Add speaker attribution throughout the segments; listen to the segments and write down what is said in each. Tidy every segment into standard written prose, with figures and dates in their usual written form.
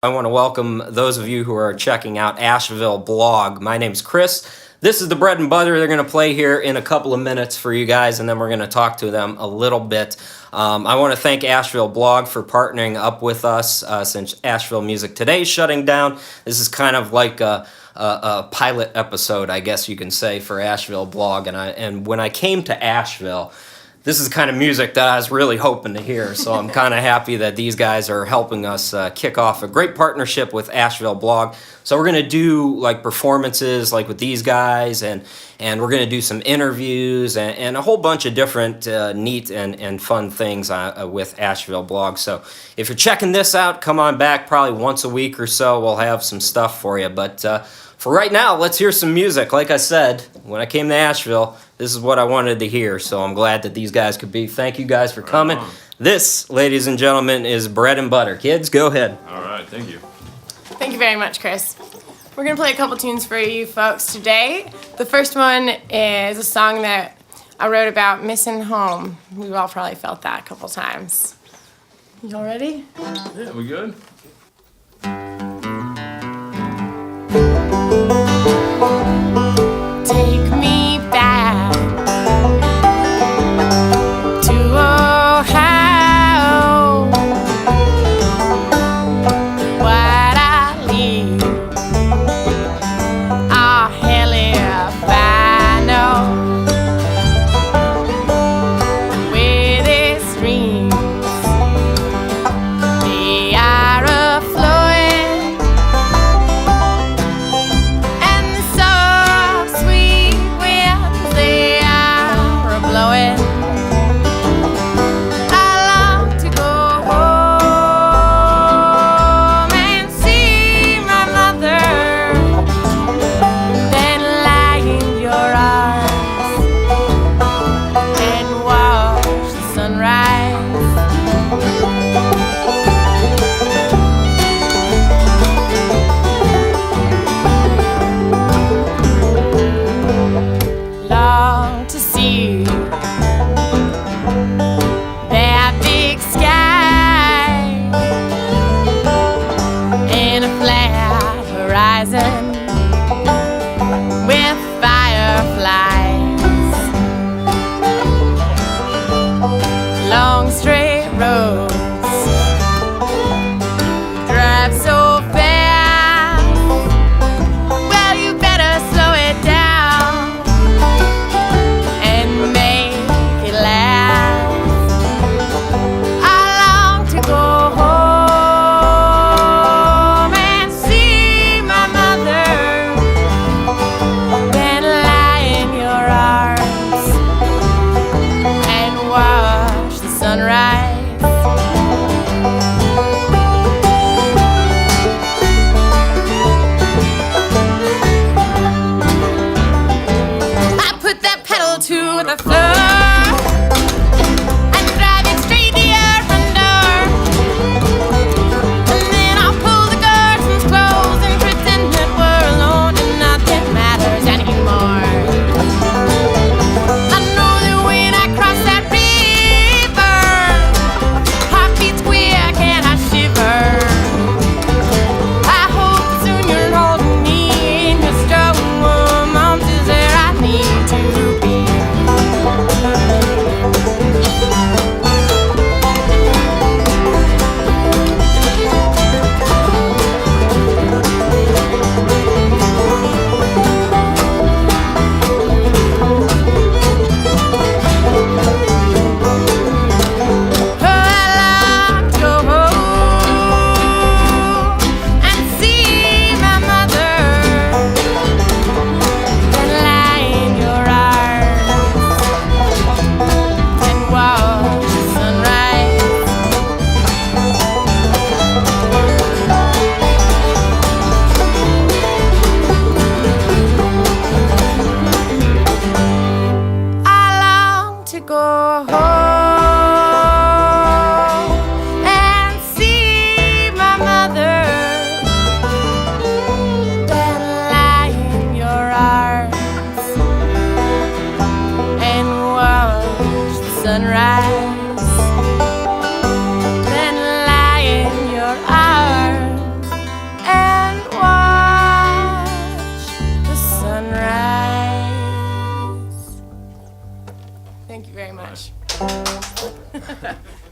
Speaker 1: I want to welcome those of you who are checking out AshevilleBlog. My name's Chris. This is the bread and butter they're going to play here in a couple of minutes for you guys, and then we're going to talk to them a little bit. I want to thank AshevilleBlog for partnering up with us since Asheville Music Today is shutting down. This is kind of like a pilot episode, I guess you can say, for AshevilleBlog. And when I came to Asheville, this is the kind of music that I was really hoping to hear, so I'm kind of happy that these guys are helping us kick off a great partnership with AshevilleBlog. So we're going to do like performances like with these guys, and we're going to do some interviews and a whole bunch of different neat and fun things with AshevilleBlog. So if you're checking this out, come on back probably once a week or so. We'll have some stuff for you, but for right now, let's hear some music. Like I said, when I came to Asheville, this is what I wanted to hear, so I'm glad that these guys could be. Thank you guys for coming. This, ladies and gentlemen, is Bread and Butter. Kids, go ahead.
Speaker 2: All right, thank you.
Speaker 3: Thank you very much, Chris. We're going to play a couple tunes for you folks today. The first one is a song that I wrote about missing home. We've all probably felt that a couple times. You all ready?
Speaker 2: Yeah, we good?
Speaker 3: Take me back to Ohio. What I leave, oh hell if I know where this rings. The hour of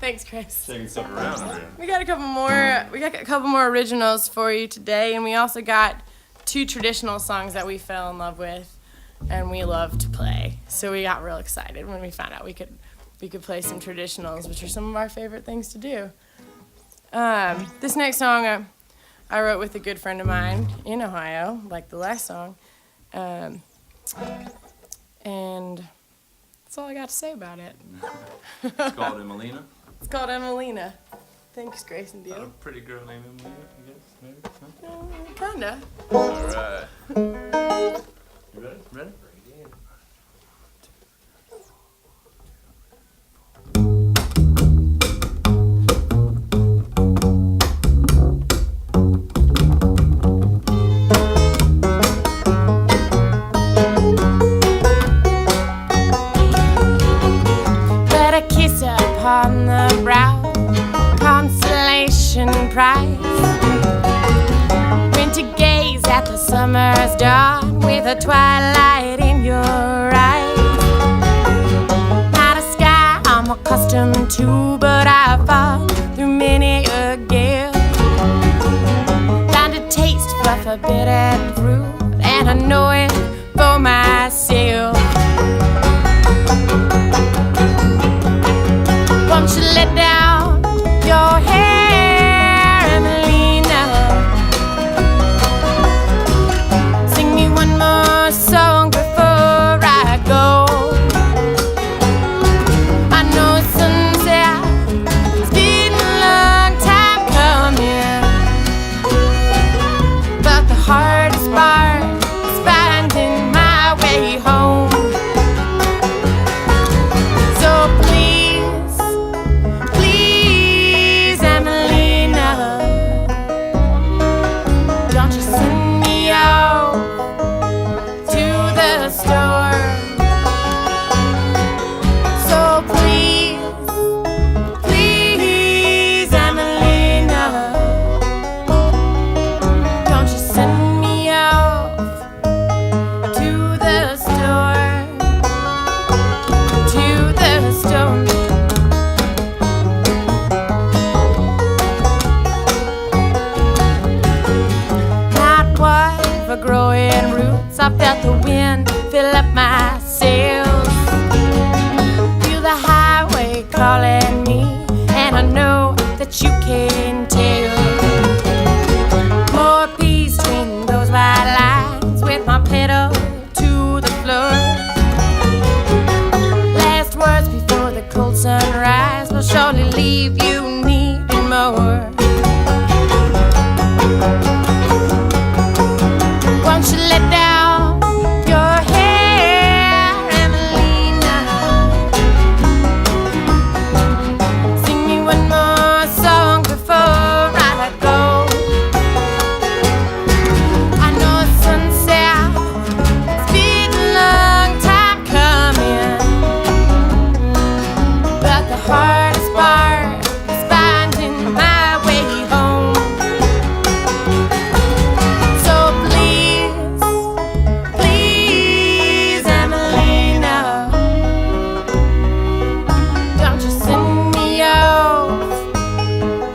Speaker 3: Thanks, Chris.
Speaker 2: Taking stuff around over here.
Speaker 3: We got a couple more. We got a couple more originals for you today, and we also got 2 traditional songs that we fell in love with, and we love to play. So we got real excited when we found out we could play some traditionals, which are some of our favorite things to do. This next song I wrote with a good friend of mine in Ohio, like the last song, and that's all I got to say about it.
Speaker 2: It's called Emelina.
Speaker 3: It's called Emelina. Thanks, Grace and
Speaker 2: A
Speaker 3: Dio.
Speaker 2: pretty girl named Emelina, I guess. Maybe. Huh?
Speaker 3: Kinda.
Speaker 2: All right. You ready? Ready?
Speaker 3: But a kiss upon the brow, consolation prize. Went to gaze at the summer's dawn with a twilight in your eyes. Not a sky I'm accustomed to, but I've fought through many a gale. Found a taste for forbidden fruit, and I know it for myself. Won't you let down your hair, Emelina? Sing me one more song before I go. I know sunset, it's been a long time coming, but the hardest part is finding my way home. So please, please, Emelina, don't you send me out to the store. So please, please, Emelina, don't you send me out to the store, to the store. Not one for growing roots. I felt the wind fill up my sails. Feel the highway calling me, and I know that you can tell. More peace between those white lines with my pedal to the floor. Last words before the cold sunrise will surely leave you needing more. Won't you let down your hair, Emelina? Sing me one more song before I go. I know sunset, it's been a long time coming, but the hardest part is finding my way home. So please, please, Emelina, don't you send me off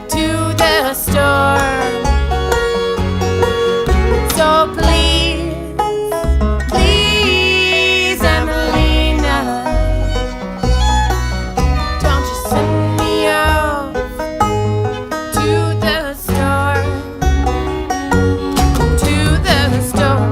Speaker 3: to the store. So please, please, Emelina, don't you send me off to the store, to the store.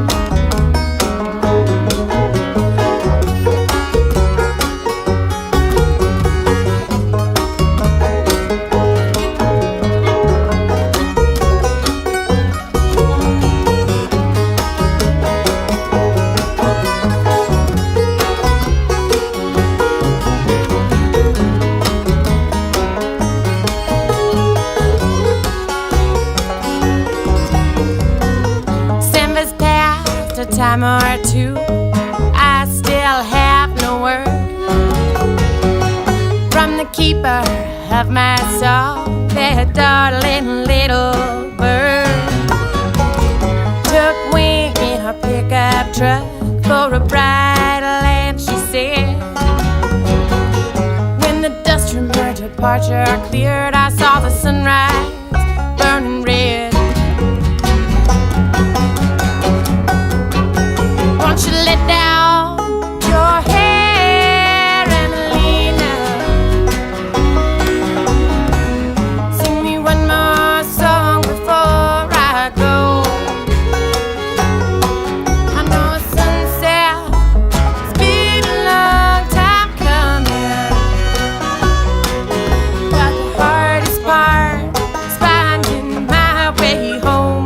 Speaker 3: December's past a time or two, I still have no word from the keeper of my soul, that darling little bird. Took wing in her pickup truck for a bridal, and she said, when the dust from her departed departure I cleared, I saw the sunrise burning red. Won't you let down your hair, Emelina? Sing me one more song before I go. I know a sunset, it's been a long time coming, but the hardest part is finding my way home.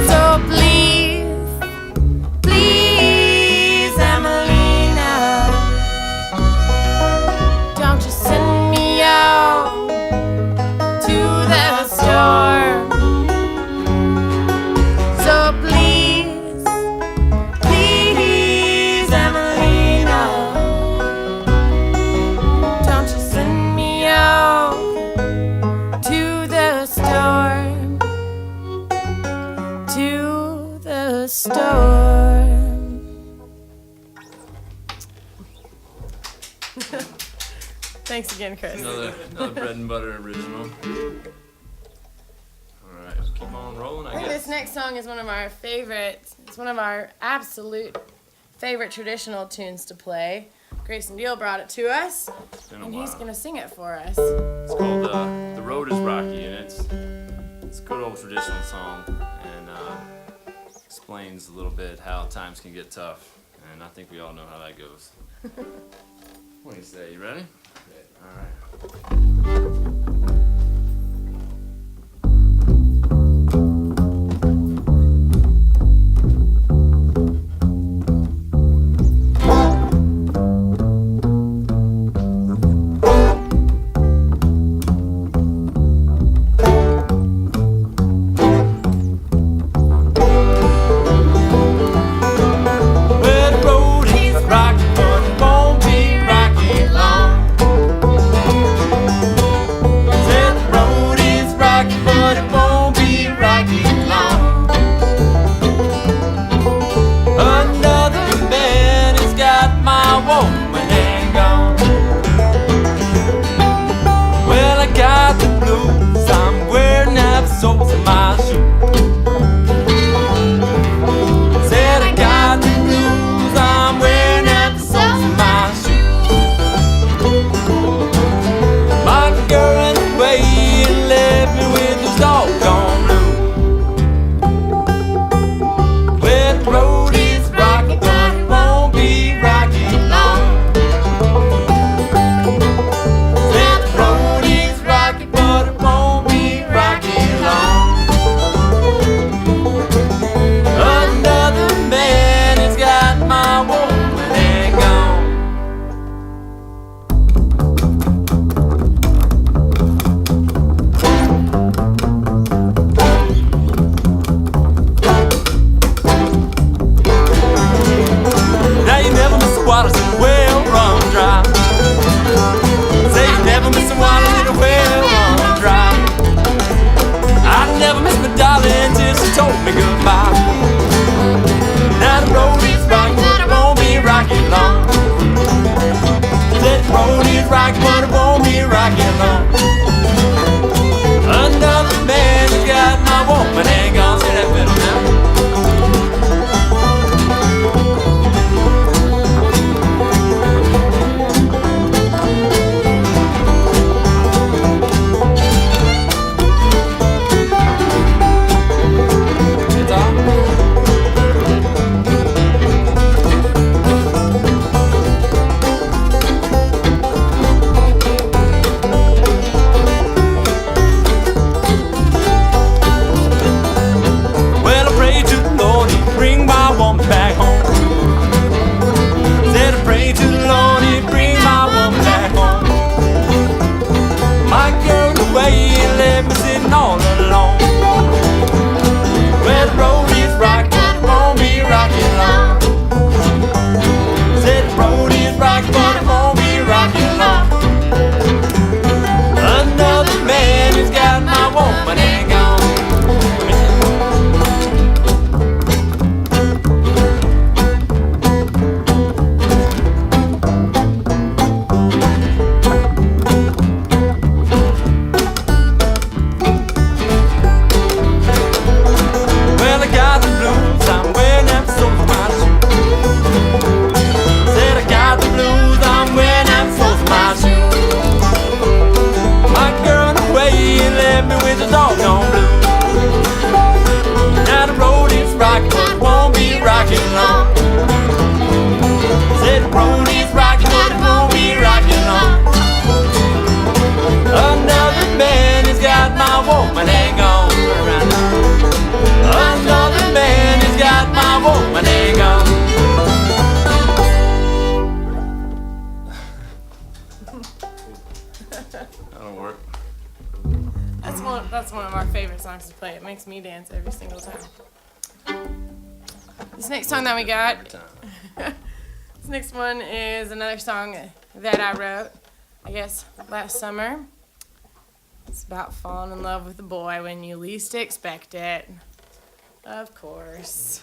Speaker 3: So please, please, Emelina, don't you send me out to the store. So please, please, Emelina, don't you send me out to the store, to the store. Thanks again, Chris.
Speaker 2: Another bread and butter original. Alright, let's keep on rolling, I
Speaker 3: This
Speaker 2: guess.
Speaker 3: next song is one of our favorites. It's one of our absolute favorite traditional tunes to play. Grayson Deal brought it to us,
Speaker 2: It's been a
Speaker 3: and
Speaker 2: while.
Speaker 3: he's gonna sing it for us.
Speaker 2: It's called The Road is Rocky, and it's a good old traditional song, and explains a little bit how times can get tough, and I think we all know how that goes. What do you say? You ready? Alright.
Speaker 4: Well, the road is rocky, but it won't be rocky long. Said the road is rocky, but it won't be rocky long. Another man has got my woman and gone. Well, I got the blues, I'm wearing out the soles of my shoes. Said I got the blues, I'm wearing out the soles of my shoes. My girl ran away and left me with those doggone blues. Well, the road is rocky, but it won't be rocky long. Said the road is rocky, but it won't be rocky long. Another man has got my woman and gone. Now you never miss a water, so the well run dry. Say you never miss a water, so the well run dry. I never miss my darling till she told me goodbye. Now the road is rocky, but it won't be rocky long. That road is rocky, but it won't be rocky long. Another man has got my woman and gone. Say that fiddle now. It's all.
Speaker 3: That's one of our favorite songs to play. It makes me dance every single time. This next song that we got,
Speaker 2: Every time.
Speaker 3: this next one is another song that I wrote, I guess, last summer. It's about falling in love with a boy when you least expect it. Of course.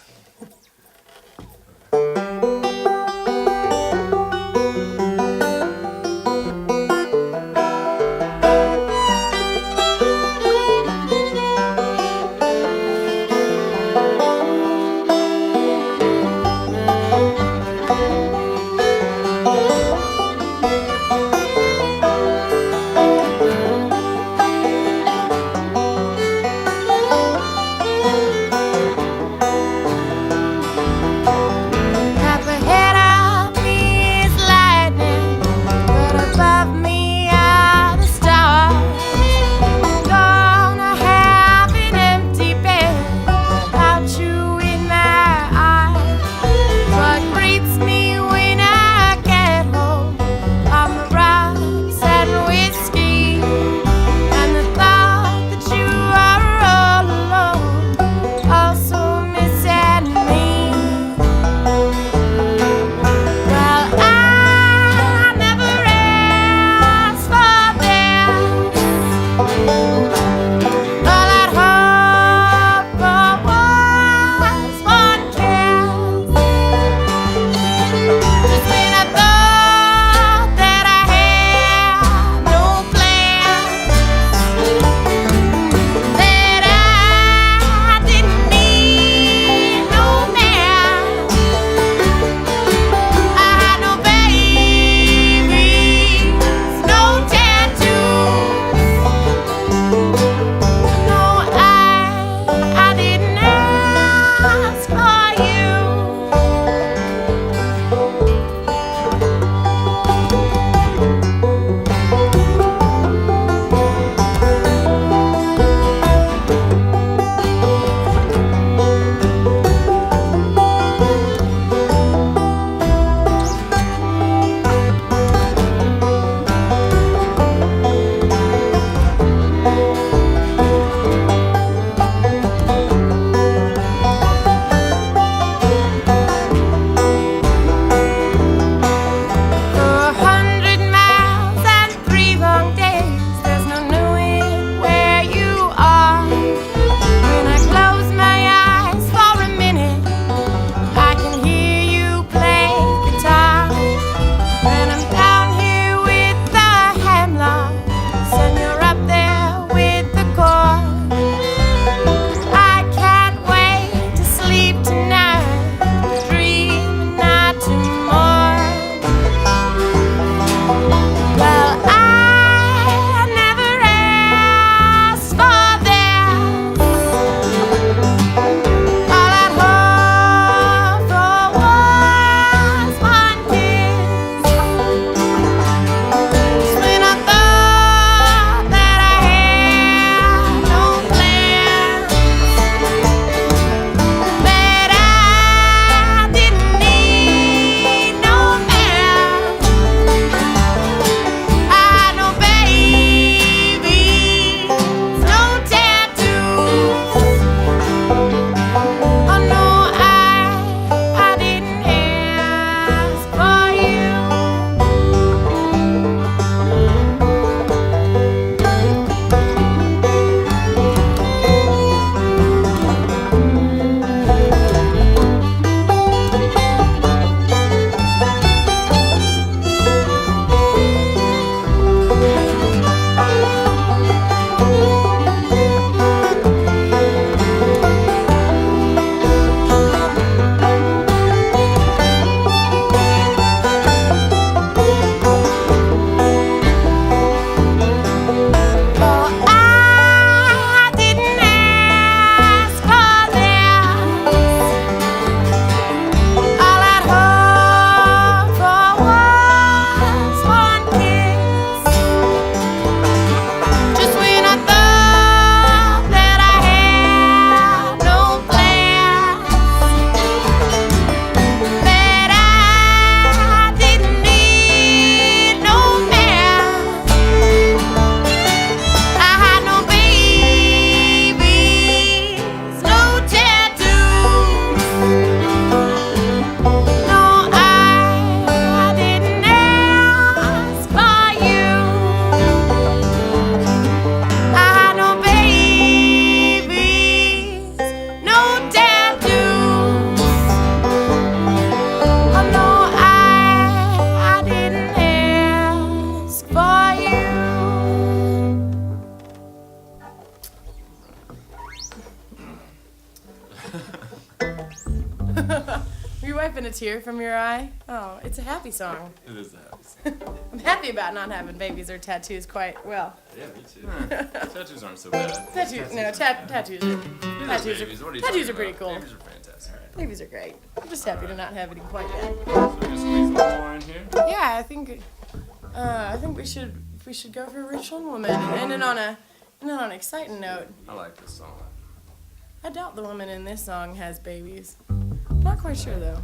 Speaker 3: Are you wiping a tear from your eye? Oh, it's a happy song.
Speaker 2: It is a happy song.
Speaker 3: I'm happy about not having babies or tattoos quite well.
Speaker 2: Yeah, me too. Tattoos aren't so bad.
Speaker 3: Tattoos are tattoos are
Speaker 2: Babies, what are you
Speaker 3: tattoos
Speaker 2: talking
Speaker 3: are pretty
Speaker 2: about?
Speaker 3: cool.
Speaker 2: Babies are fantastic.
Speaker 3: Babies are great. I'm just happy to not have any quite yet.
Speaker 2: So we can squeeze a little more in here.
Speaker 3: Yeah, I think we should go for Richland Woman and end it on an exciting note.
Speaker 2: I like this song.
Speaker 3: I doubt the woman in this song has babies. Not quite sure though.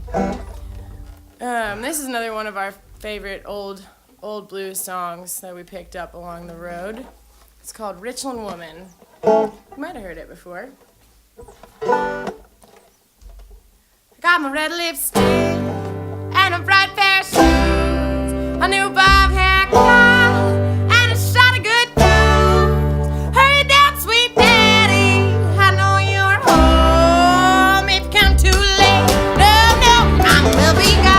Speaker 3: This is another one of our favorite old blues songs that we picked up along the road. It's called Richland Woman. You might have heard it before. I got my red lipstick and a bright pair of shoes, a new bob haircut and a shot of good booze. Hurry down, sweet daddy, I know you're home. If you come too late, no, I will be gone.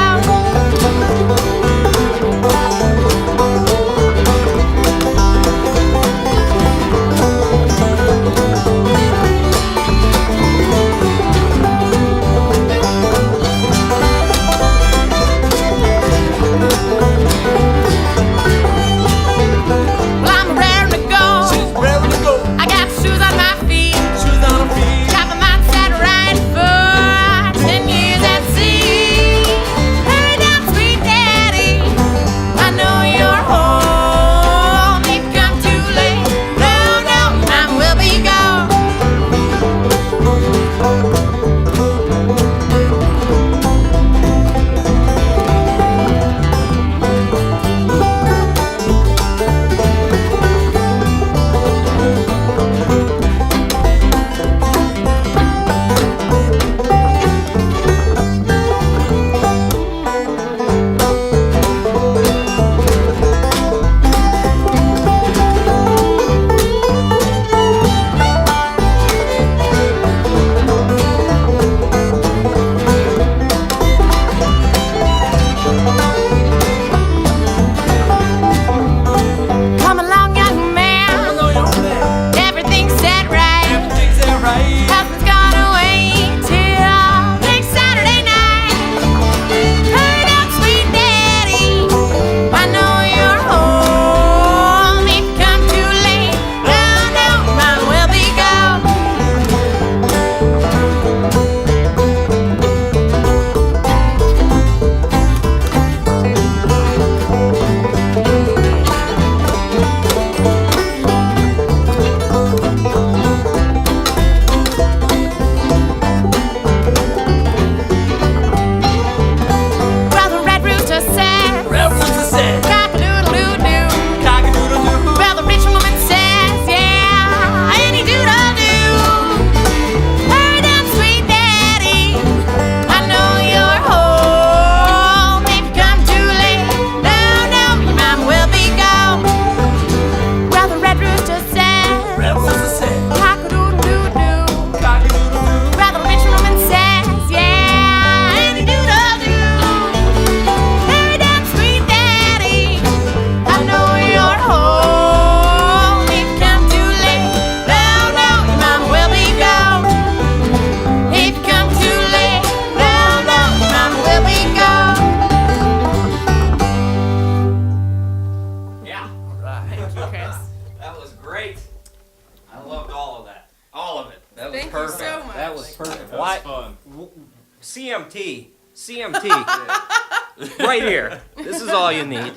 Speaker 1: CMT. Right here. This is all you need.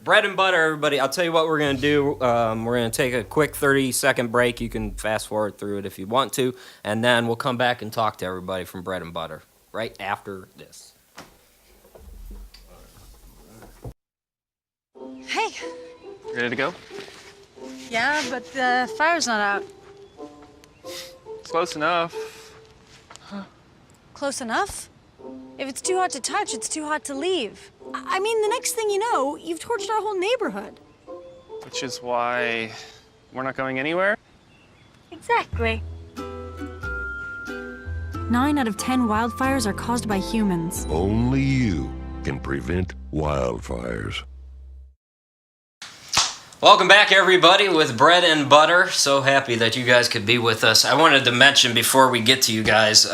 Speaker 1: Bread and butter, everybody. I'll tell you what we're going to do. We're going to take a quick 30-second break. You can fast forward through it if you want to. And then we'll come back and talk to everybody from Bread and Butter right after this.
Speaker 5: Hey.
Speaker 6: Ready to go?
Speaker 5: Yeah, but the fire's not out.
Speaker 6: Close enough.
Speaker 5: Close enough? If it's too hot to touch, it's too hot to leave. I mean, the next thing you know, you've torched our whole neighborhood.
Speaker 6: Which is why we're not going anywhere?
Speaker 5: Exactly. 9 out of 10 wildfires are caused by humans.
Speaker 7: Only you can prevent wildfires.
Speaker 1: Welcome back, everybody, with Bread and Butter. So happy that you guys could be with us. I wanted to mention before we get to you guys,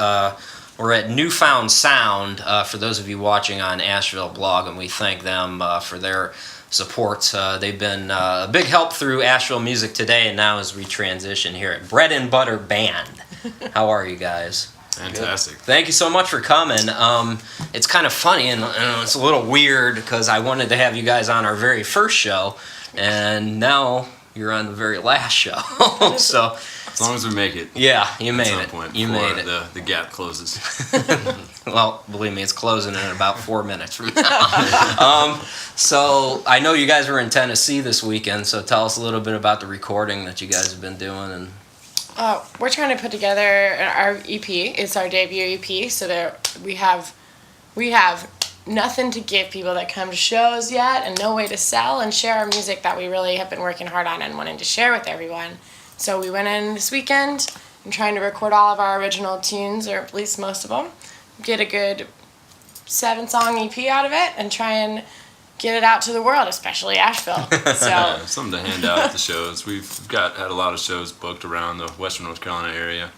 Speaker 1: we're at Newfound Sound, for those of you watching on AshevilleBlog, and we thank them for their support. They've been a big help through Asheville Music Today, and now as we transition here at Bread and Butter Band. How are you guys?
Speaker 2: Fantastic.
Speaker 1: Good. Thank you so much for coming. It's kind of funny and it's a little weird because I wanted to have you guys on our very first show, and now you're on the very last show. So
Speaker 2: As long as we make it.
Speaker 1: yeah, you
Speaker 2: At
Speaker 1: made
Speaker 2: some
Speaker 1: it.
Speaker 2: point
Speaker 1: You
Speaker 2: before
Speaker 1: made it.
Speaker 2: The gap closes.
Speaker 1: Well, believe me, it's closing in about 4 minutes from now. So I know you guys were in Tennessee this weekend, so tell us a little bit about the recording that you guys have been doing. And
Speaker 3: We're trying to put together our EP. It's our debut EP, so that we have nothing to give people that come to shows yet, and no way to sell and share our music that we really have been working hard on and wanting to share with everyone. So we went in this weekend and trying to record all of our original tunes, or at least most of them, get a good 7-song EP out of it, and try and get it out to the world, especially Asheville. So
Speaker 2: Yeah, something to hand out at the shows. We've had a lot of shows booked around the Western North Carolina area,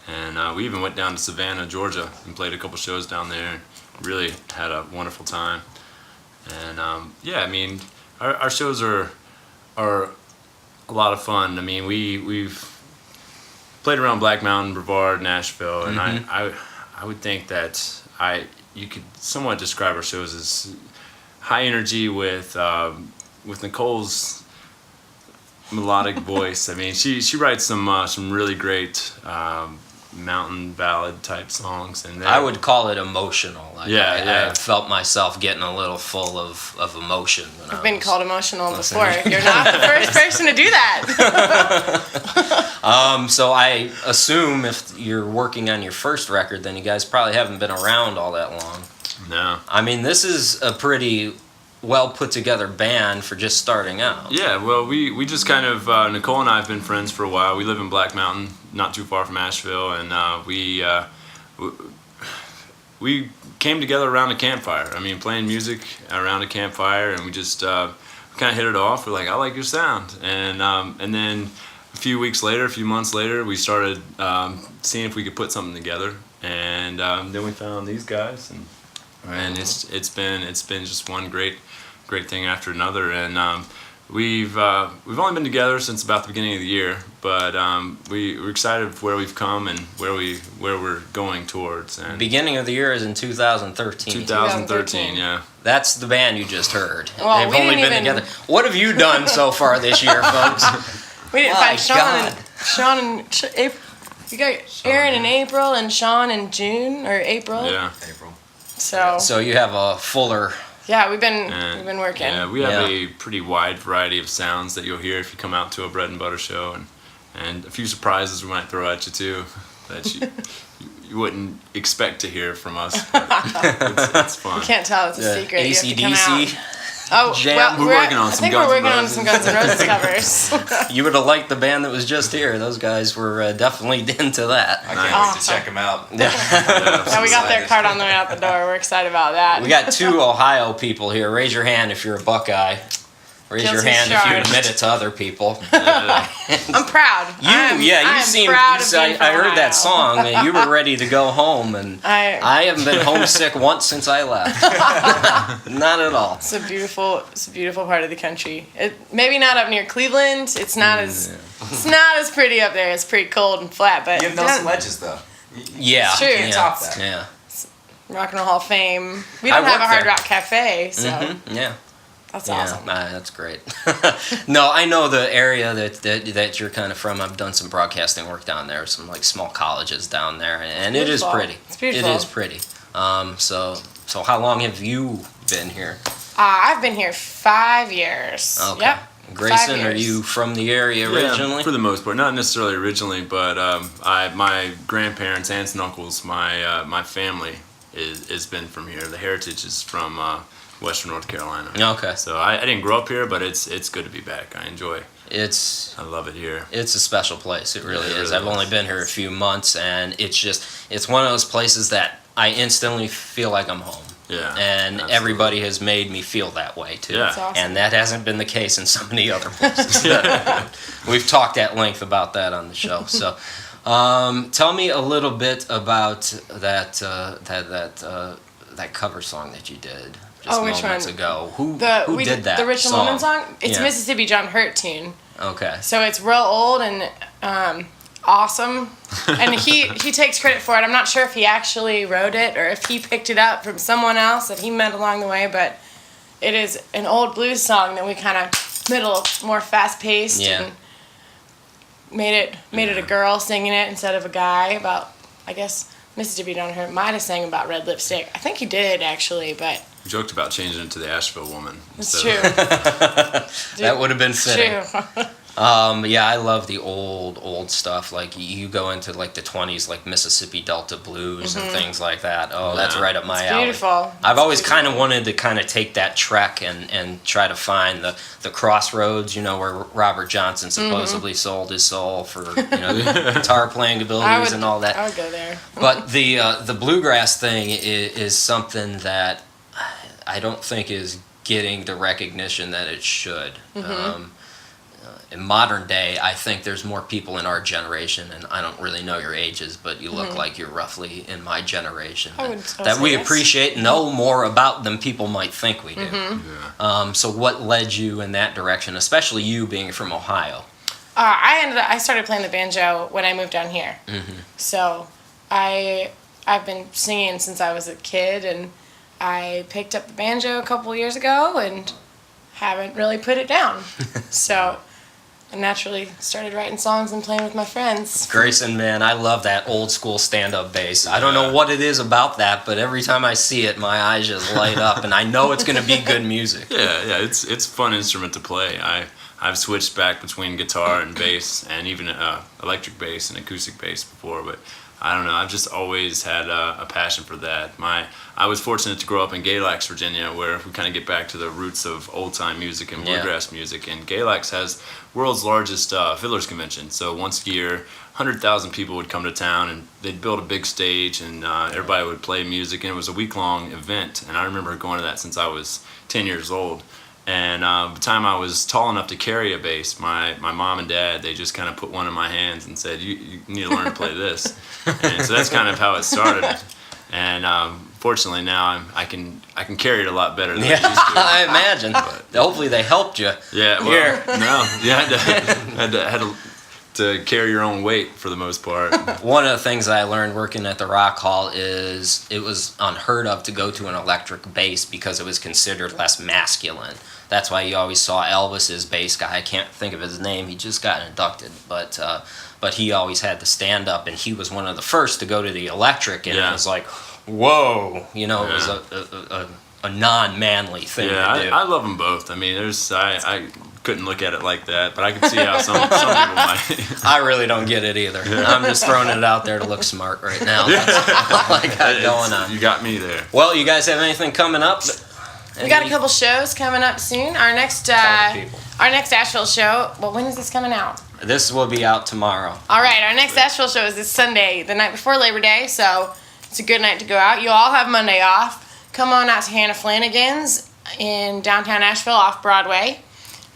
Speaker 2: and we even went down to Savannah, Georgia, and played a couple shows down there. Really had a wonderful time, and yeah, I mean, our shows are a lot of fun. I mean, we've played around Black Mountain, Brevard, Nashville, and I would think that you could somewhat describe our shows as high energy with Nicole's melodic voice. I mean, she writes some really great mountain ballad type songs, and
Speaker 1: I would call it emotional. Like
Speaker 2: Yeah.
Speaker 1: I felt myself getting a little full of emotion. When
Speaker 3: I've
Speaker 1: I
Speaker 3: been
Speaker 1: was
Speaker 3: called emotional
Speaker 1: listening.
Speaker 3: before. You're not the first person to do that.
Speaker 1: So I assume if you're working on your first record, then you guys probably haven't been around all that long.
Speaker 2: No.
Speaker 1: I mean, this is a pretty well put together band for just starting out.
Speaker 2: Yeah, well, we just kind of, Nicole and I have been friends for a while. We live in Black Mountain, not too far from Asheville, and we came together around a campfire. I mean, playing music around a campfire, and we just kind of hit it off. We're like, I like your sound. And then a few months later, we started seeing if we could put something together. And then we found these guys, and it's been just one great thing after another. And we've only been together since about the beginning of the year, but we're excited for where we've come and where we're going towards. And
Speaker 1: Beginning of the year is in 2013.
Speaker 2: 2013, yeah.
Speaker 1: That's the band you just heard.
Speaker 3: Well,
Speaker 1: They've
Speaker 3: we
Speaker 1: only
Speaker 3: didn't
Speaker 1: been
Speaker 3: even-
Speaker 1: together. What have you done so far this year, folks?
Speaker 3: We didn't
Speaker 1: My
Speaker 3: find Sean
Speaker 1: God.
Speaker 3: April. You got Aaron in April and Sean in June or April.
Speaker 2: Yeah.
Speaker 3: So
Speaker 1: So you have a fuller.
Speaker 3: yeah, we've been working.
Speaker 2: Yeah, we have
Speaker 1: Yeah.
Speaker 2: a pretty wide variety of sounds that you'll hear if you come out to a bread and butter show, and a few surprises we might throw at you too that you wouldn't expect to hear from us. But it's fun.
Speaker 3: You can't tell it's a secret. You have to come out.
Speaker 1: AC/DC.
Speaker 3: Oh,
Speaker 1: Jam.
Speaker 3: well,
Speaker 2: We're working on
Speaker 3: I
Speaker 2: some
Speaker 3: think
Speaker 2: Guns
Speaker 3: we're
Speaker 2: N'
Speaker 3: working on
Speaker 2: Roses.
Speaker 3: some Guns N' Roses covers.
Speaker 1: You would have liked the band that was just here. Those guys were definitely into that.
Speaker 7: I can't wait to
Speaker 3: Awesome.
Speaker 7: check them out.
Speaker 3: Yeah, we got their card on the way out the door. We're excited about that.
Speaker 1: We got 2 Ohio people here. Raise your hand if you're a Buckeye. Raise your
Speaker 3: Guilty
Speaker 1: hand if you
Speaker 3: charged.
Speaker 1: admit it to other people.
Speaker 3: I'm proud.
Speaker 1: You
Speaker 3: I'm
Speaker 1: seemed.
Speaker 3: proud of being
Speaker 1: I
Speaker 3: from
Speaker 1: heard that
Speaker 3: Ohio.
Speaker 1: song, and you were ready to go home, and I haven't been homesick once since I left. Not at all.
Speaker 3: It's a beautiful part of the country. Maybe not up near Cleveland. It's not as pretty up there. It's pretty cold and flat, but
Speaker 7: You have Nelson Ledges, though.
Speaker 1: Yeah,
Speaker 3: It's true.
Speaker 1: yeah,
Speaker 3: You
Speaker 7: top that.
Speaker 1: yeah,
Speaker 3: Rock and Roll Hall of Fame. We
Speaker 1: I
Speaker 3: don't have a
Speaker 1: worked
Speaker 3: Hard
Speaker 1: there.
Speaker 3: Rock Cafe, so
Speaker 1: yeah.
Speaker 3: that's
Speaker 1: Yeah,
Speaker 3: awesome.
Speaker 1: that's great. No, I know the area that you're kind of from. I've done some broadcasting work down there, some like small colleges down there, and it is
Speaker 3: Beautiful.
Speaker 1: pretty.
Speaker 3: It's beautiful.
Speaker 1: It is pretty. So how long have you been here?
Speaker 3: I've been here 5 years.
Speaker 1: Okay.
Speaker 3: Yep.
Speaker 1: Grayson,
Speaker 3: 5
Speaker 1: are
Speaker 3: years.
Speaker 1: you from the area originally?
Speaker 2: Yeah, for the most part, not necessarily originally, but my grandparents, aunts, and uncles, my family has been from here. The heritage is from Western North Carolina.
Speaker 1: Okay.
Speaker 2: So I didn't grow up here, but it's good to be back. I
Speaker 1: It's
Speaker 2: love it here.
Speaker 1: a special place. It really
Speaker 2: Yeah, it
Speaker 1: is.
Speaker 2: really
Speaker 1: I've only
Speaker 2: is.
Speaker 1: been here a few months, and it's one of those places that I instantly feel like I'm home.
Speaker 2: Yeah,
Speaker 1: And
Speaker 2: absolutely.
Speaker 1: everybody has made me feel that way too.
Speaker 2: Yeah. That's
Speaker 3: awesome.
Speaker 1: And that hasn't been the case in so many other places. We've talked at length about that on the show. So, tell me a little bit about that cover song that you did just
Speaker 3: which
Speaker 1: moments
Speaker 3: one?
Speaker 1: ago. Who
Speaker 3: We
Speaker 1: did that?
Speaker 3: The Rich and Woman song? It's
Speaker 1: Yeah.
Speaker 3: a Mississippi John Hurt tune.
Speaker 1: Okay.
Speaker 3: So it's real old and awesome. And he takes credit for it. I'm not sure if he actually wrote it or if he picked it up from someone else that he met along the way, but it is an old blues song that we kind of made a little more fast paced and made it a girl singing it instead of a guy about, I guess, Mississippi John Hurt might have sang about red lipstick. I think he did actually, but
Speaker 2: We joked about changing it to the Asheville Woman.
Speaker 3: it's
Speaker 2: instead
Speaker 3: true.
Speaker 2: of-
Speaker 1: That would have been fitting.
Speaker 3: True.
Speaker 1: Yeah, I love the old stuff. Like you go into like the 20s, like Mississippi Delta blues and things like that. Oh, that's
Speaker 2: Yeah.
Speaker 1: right up my
Speaker 3: It's
Speaker 1: alley.
Speaker 3: beautiful.
Speaker 1: I've always
Speaker 3: It's beautiful.
Speaker 1: kind of wanted to kind of take that trek and try to find the crossroads, where Robert Johnson supposedly sold his soul for guitar playing abilities and all that.
Speaker 3: I would go there.
Speaker 1: But the bluegrass thing is something that I don't think is getting the recognition that it should. In modern day, I think there's more people in our generation, and I don't really know your ages, but you look like you're roughly in my generation,
Speaker 3: I would
Speaker 1: that
Speaker 3: say
Speaker 1: we
Speaker 3: yes.
Speaker 1: appreciate and know more about than people might think we do.
Speaker 2: Yeah.
Speaker 1: So what led you in that direction, especially you being from Ohio?
Speaker 3: I started playing the banjo when I moved down here. So I've been singing since I was a kid, and I picked up the banjo a couple years ago and haven't really put it down. So I naturally started writing songs and playing with my friends.
Speaker 1: Grayson, man, I love that old school stand-up bass. I don't know what it is about that, but every time I see it, my eyes just light up, and I know it's going to be good music.
Speaker 2: Yeah, it's a fun instrument to play. I've switched back between guitar and bass, and even electric bass and acoustic bass before, but I don't know. I've just always had a passion for that. I was fortunate to grow up in Galax, Virginia, where we kind of get back to the roots of old-time music and bluegrass music. And Galax has world's largest fiddlers convention. So once a year, 100,000 people would come to town, and they'd build a big stage, and everybody would play music. And it was a week-long event. And I remember going to that since I was 10 years old. And by the time I was tall enough to carry a bass, my mom and dad, they just kind of put one in my hands and said, you need to learn to play this. And so that's kind of how it started. And fortunately now I can carry it a lot better than I used to.
Speaker 1: I imagine. Hopefully they helped you.
Speaker 2: Yeah, well, no. Yeah, had to carry your own weight for the most part.
Speaker 1: One of the things I learned working at the Rock Hall is it was unheard of to go to an electric bass because it was considered less masculine. That's why you always saw Elvis's bass guy. I can't think of his name. He just got inducted, but he always had to stand up, and he was one of the first to go to the electric, and it was like, whoa, it was a non-manly thing to do.
Speaker 2: I love them both. I mean, I couldn't look at it like that, but I can see how some people might.
Speaker 1: I really don't get it either. I'm just throwing it out there to look smart right now. That's all I got going on.
Speaker 2: You got me there.
Speaker 1: Well, you guys have anything coming up?
Speaker 3: We got a couple shows coming up soon. Our next Asheville show. Well, when is this coming out?
Speaker 1: This will be out tomorrow.
Speaker 3: All right, our next Asheville show is this Sunday, the night before Labor Day, so it's a good night to go out. You all have Monday off. Come on out to Hannah Flanagan's in downtown Asheville off Broadway.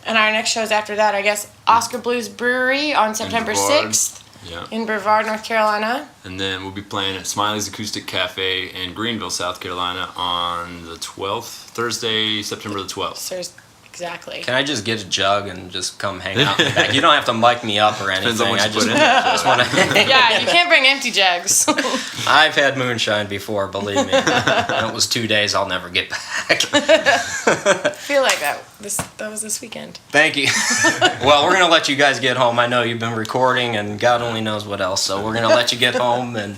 Speaker 3: And our next show is after that, I guess, Oscar Blues Brewery on September
Speaker 2: Brevard.
Speaker 3: 6th
Speaker 2: Yeah.
Speaker 3: in Brevard, North Carolina.
Speaker 2: And then we'll be playing at Smiley's Acoustic Cafe in Greenville, South Carolina on the 12th, Thursday, September the 12th.
Speaker 3: So exactly.
Speaker 1: Can I just get a jug and just come hang out in the back? You don't have to mic me up or anything.
Speaker 2: Depends on what
Speaker 1: I
Speaker 2: you
Speaker 1: just,
Speaker 2: put in it.
Speaker 1: just want to.
Speaker 3: Yeah, you can't bring empty jugs.
Speaker 1: I've had moonshine before, believe me. And it was 2 days I'll never get back.
Speaker 3: I feel like that was this weekend.
Speaker 1: Thank you. Well, we're going to let you guys get home. I know you've been recording and God only knows what else. So we're going to let you get home and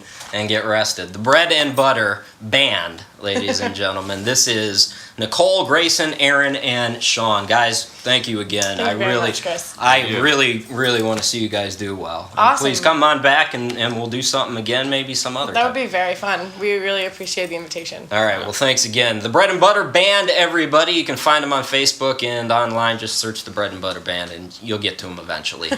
Speaker 1: get rested. The Bread and Butter Band, ladies and gentlemen. This is Nicole, Grayson, Aaron, and Sean. Guys, thank you again.
Speaker 3: Thank you very much, Chris.
Speaker 1: I really want to see you guys do well. And
Speaker 3: Awesome.
Speaker 1: please come on back and we'll do something again, maybe some other
Speaker 3: That
Speaker 1: time.
Speaker 3: would be very fun. We really appreciate the invitation.
Speaker 1: All right, well, thanks again. The Bread and Butter Band, everybody. You can find them on Facebook and online. Just search the Bread and Butter Band, and you'll get to them eventually.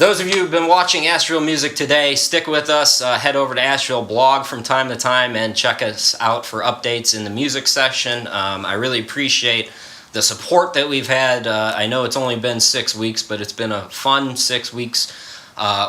Speaker 1: Those of you who've been watching Asheville Music Today, stick with us. Head over to AshevilleBlog from time to time and check us out for updates in the music section. I really appreciate the support that we've had. I know it's only been 6 weeks, but it's been a fun 6 weeks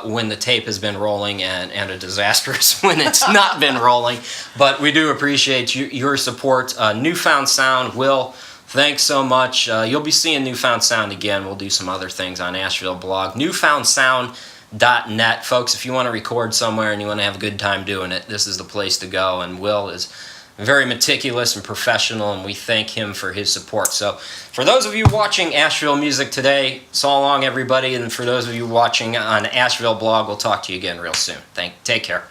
Speaker 1: when the tape has been rolling, and a disastrous when it's not been rolling. But we do appreciate your support. Newfound Sound, Will, thanks so much. You'll be seeing Newfound Sound again. We'll do some other things on AshevilleBlog. NewfoundSound.net. Folks, if you want to record somewhere and you want to have a good time doing it, this is the place to go. And Will is very meticulous and professional, and we thank him for his support. So for those of you watching Asheville Music Today, so long everybody, and for those of you watching on AshevilleBlog, we'll talk to you again real soon. Take care.